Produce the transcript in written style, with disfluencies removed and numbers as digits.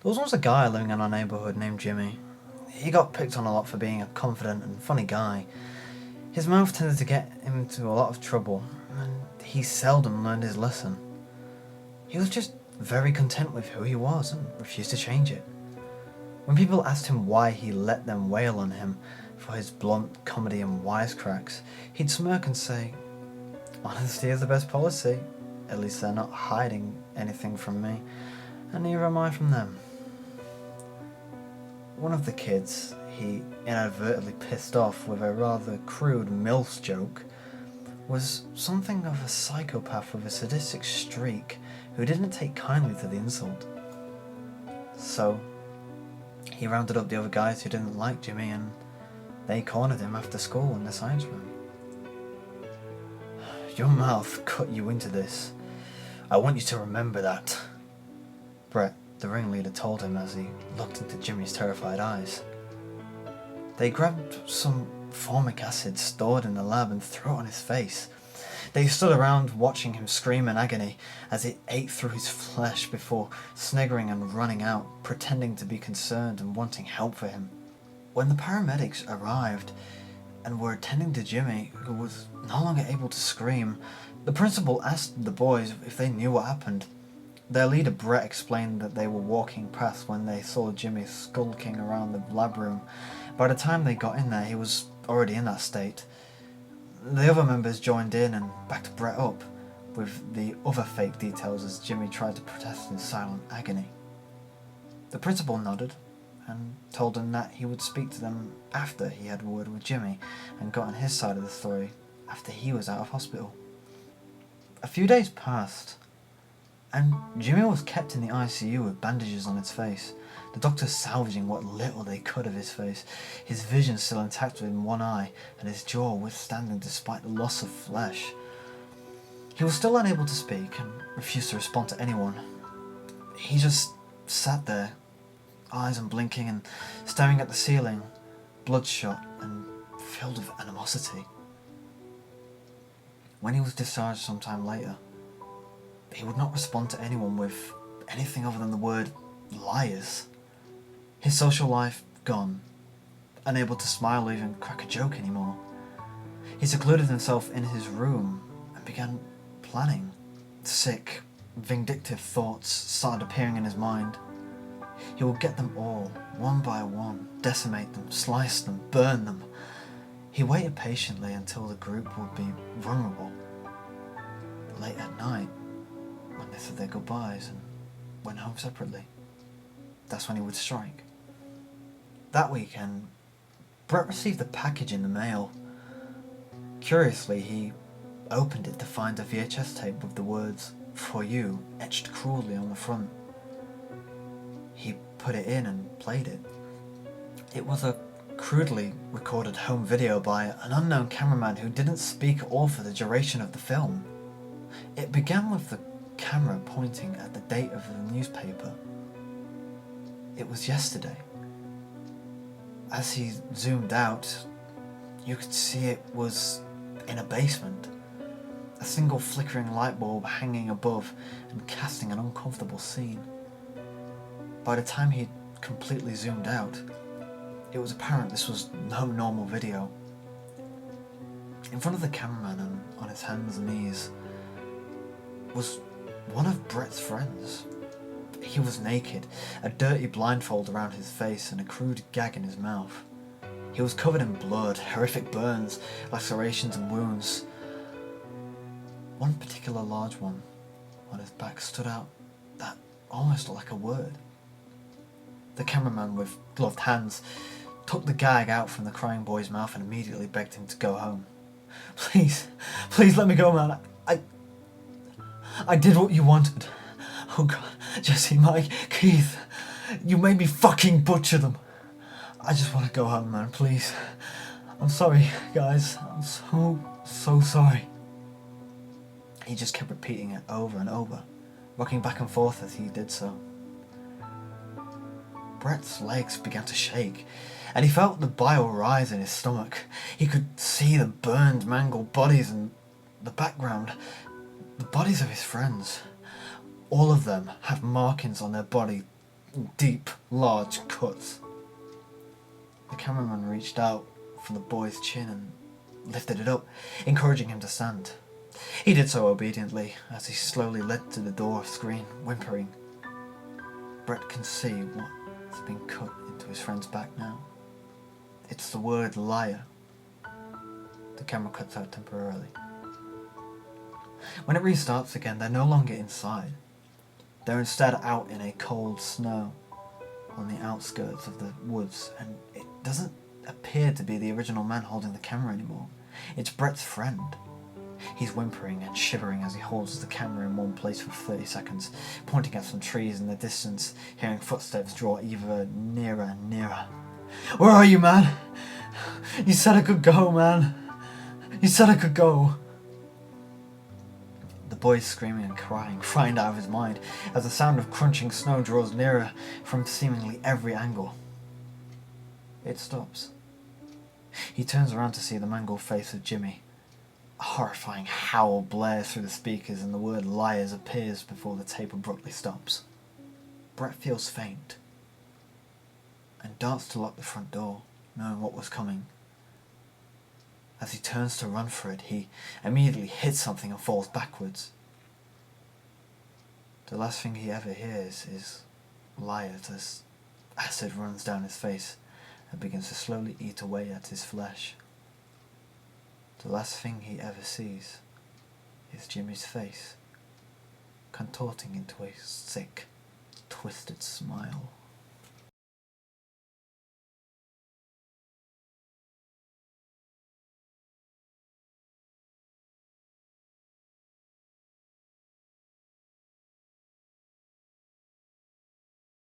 There was once a guy living in our neighbourhood named Jimmy. He got picked on a lot for being a confident and funny guy. His mouth tended to get him into a lot of trouble, and he seldom learned his lesson. He was just very content with who he was and refused to change it. When people asked him why he let them wail on him for his blunt comedy and wisecracks, he'd smirk and say, "Honesty is the best policy. At least they're not hiding anything from me, and neither am I from them." One of the kids he inadvertently pissed off with a rather crude MILF joke was something of a psychopath with a sadistic streak who didn't take kindly to the insult. So, he rounded up the other guys who didn't like Jimmy and they cornered him after school in the science room. "Your mouth cut you into this. I want you to remember that," Brett, the ringleader, told him as he looked into Jimmy's terrified eyes. They grabbed some formic acid stored in the lab and threw it on his face. They stood around watching him scream in agony as it ate through his flesh before sniggering and running out, pretending to be concerned and wanting help for him. When the paramedics arrived and were attending to Jimmy, who was no longer able to scream, the principal asked the boys if they knew what happened. Their leader, Brett, explained that they were walking past when they saw Jimmy skulking around the lab room. By the time they got in there, he was already in that state. The other members joined in and backed Brett up with the other fake details as Jimmy tried to protest in silent agony. The principal nodded and told him that he would speak to them after he had a word with Jimmy and got on his side of the story after he was out of hospital. A few days passed, and Jimmy was kept in the ICU with bandages on his face, the doctors salvaging what little they could of his face, his vision still intact in one eye and his jaw withstanding despite the loss of flesh. He was still unable to speak and refused to respond to anyone. He just sat there, eyes unblinking and staring at the ceiling, bloodshot and filled with animosity. When he was discharged sometime later, he would not respond to anyone with anything other than the word "liars." His social life gone, unable to smile or even crack a joke anymore. He secluded himself in his room and began planning. Sick, vindictive thoughts started appearing in his mind. He would get them all, one by one, decimate them, slice them, burn them. He waited patiently until the group would be vulnerable. Late at night, when they said their goodbyes and went home separately, that's when he would strike. That weekend, Brett received a package in the mail. Curiously, he opened it to find a VHS tape with the words "For You" etched crudely on the front. He put it in and played it. It was a crudely recorded home video by an unknown cameraman who didn't speak at all for the duration of the film. It began with the camera pointing at the date of the newspaper. It was yesterday. As he zoomed out, you could see it was in a basement. A single flickering light bulb hanging above and casting an uncomfortable scene. By the time he'd completely zoomed out, it was apparent this was no normal video. In front of the cameraman and on his hands and knees was one of Brett's friends. He was naked, a dirty blindfold around his face and a crude gag in his mouth. He was covered in blood, horrific burns, lacerations and wounds. One particular large one on his back stood out that almost looked like a word. The cameraman, with gloved hands, took the gag out from the crying boy's mouth and immediately begged him to go home. Please let me go, man. I did what you wanted. Oh God, Jesse, Mike, Keith, you made me fucking butcher them. I just want to go home, man, please. I'm sorry, guys. I'm so sorry. He just kept repeating it over and over, rocking back and forth as he did so. Brett's legs began to shake, and he felt the bile rise in his stomach. He could see the burned, mangled bodies in the background, the bodies of his friends. All of them have markings on their body, deep, large cuts. The cameraman reached out for the boy's chin and lifted it up, encouraging him to stand. He did so obediently as he slowly led to the door screen, whimpering. Brett can see what's been cut into his friend's back now. It's the word liar. The camera cuts out temporarily. When it restarts again, they're no longer inside. They're instead out in a cold snow on the outskirts of the woods, and it doesn't appear to be the original man holding the camera anymore. It's Brett's friend. He's whimpering and shivering as he holds the camera in one place for 30 seconds, pointing at some trees in the distance, hearing footsteps draw ever nearer and nearer. "Where are you, man? You said I could go, man. You said I could go." The boy's screaming and crying, frightened out of his mind, as the sound of crunching snow draws nearer from seemingly every angle. It stops. He turns around to see the mangled face of Jimmy. A horrifying howl blares through the speakers and the word liars appears before the tape abruptly stops. Brett feels faint and darts to lock the front door, knowing what was coming. As he turns to run for it, he immediately hits something and falls backwards. The last thing he ever hears is liars as acid runs down his face and begins to slowly eat away at his flesh. The last thing he ever sees is Jimmy's face, contorting into a sick, twisted smile.